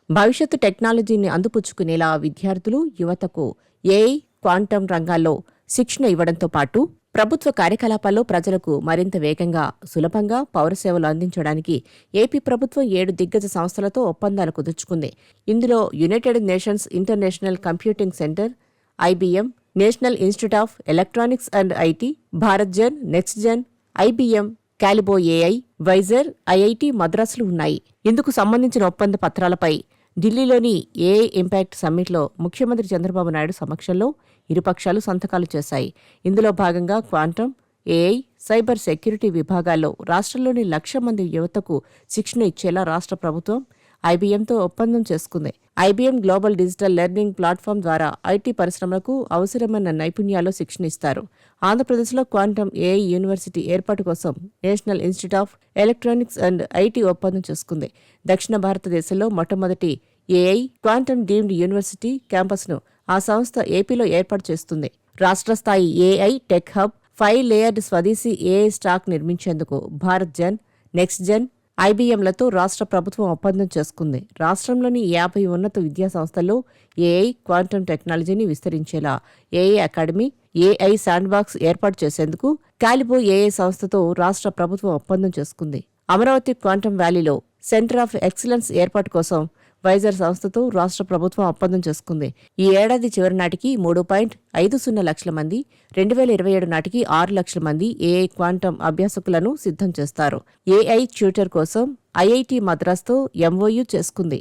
భవిష్యత్తు టెక్నాలజీని అందిపుచ్చుకునేలా విద్యార్థులు, యువతకు ఏఐ, క్వాంటం రంగాల్లో శిక్షణ ఇవ్వడంతో పాటు ప్రభుత్వ కార్యకలాపాల్లో ప్రజలకు మరింత వేగంగా, సులభంగా పౌరసేవలు అందించడానికి ఏపీ ప్రభుత్వం 7 దిగ్గజ సంస్థలతో ఒప్పందాలు కుదుర్చుకుంది. ఇందులో United Nations International Computing Centre, IBM, National Institute of Electronics and IT, Bharat Gen, Next Gen, IBM, Calibo AI, Wiser, IIT మద్రాసులు ఉన్నాయి. ఇందుకు సంబంధించిన ఒప్పంద పత్రాలపై ఢిల్లీలోని ఏఐ ఇంపాక్ట్ సమ్మిట్లో ముఖ్యమంత్రి చంద్రబాబు నాయుడు సమక్షంలో ఇరుపక్షాలు సంతకాలు చేశాయి. ఇందులో భాగంగా క్వాంటం, ఏఐ, సైబర్ సెక్యూరిటీ విభాగాల్లో రాష్ట్రంలోని 1,00,000 మంది యువతకు శిక్షణ ఇచ్చేలా రాష్ట్ర ప్రభుత్వం ఐబీఎంతో ఒప్పందం చేసుకుంది. IBM global digital learning platform ద్వారా ఐటీ పరిశ్రమలకు అవసరమైన నైపుణ్యాల్లో శిక్షణ ఇస్తారు. ఆంధ్రప్రదేశ్లో క్వాంటం ఏఐ యూనివర్సిటీ ఏర్పాటు కోసం national Institute of Electronics and IT ఒప్పందం చేసుకుంది. దక్షిణ భారతదేశంలో మొట్టమొదటి ఏఐ, క్వాంటం డీమ్డ్ యూనివర్సిటీ క్యాంపస్ను ఆ సంస్థ ఏపీలో ఏర్పాటు చేస్తుంది. రాష్ట్ర స్థాయి ఏఐ టెక్ హబ్, 5 లేయర్డ్ స్వదేశీ AI stock నిర్మించేందుకు Bharat Gen, Next జెన్, ఐబీఎంలతో రాష్ట్ర ప్రభుత్వం ఒప్పందం చేసుకుంది. రాష్ట్రంలోని 50 ఉన్నత విద్యాసంస్థల్లో ఏఐ, క్వాంటం టెక్నాలజీని విస్తరించేలా ఏఐ అకాడమీ, ఏఐ శాండ్బాక్స్ ఏర్పాటు చేసేందుకు క్యాలిబో ఏఐ సంస్థతో రాష్ట్ర ప్రభుత్వం ఒప్పందం చేసుకుంది. అమరావతి క్వాంటం వ్యాలీలో సెంటర్ ఆఫ్ ఎక్సలెన్స్ ఏర్పాటు కోసం వైజర్ సంస్థతో రాష్ట్ర ప్రభుత్వం ఒప్పందం చేసుకుంది. ఈ ఏడాది చివరి నాటికి 3.50 లక్షల మంది, 2027 నాటికి 6 లక్షల మంది ఏఐ క్వాంటం అభ్యాసకులను సిద్ధం చేస్తారు. ఏఐ ట్యూటర్ కోసం ఐఐటి మద్రాస్తో ఎంఓయూ చేసుకుంది.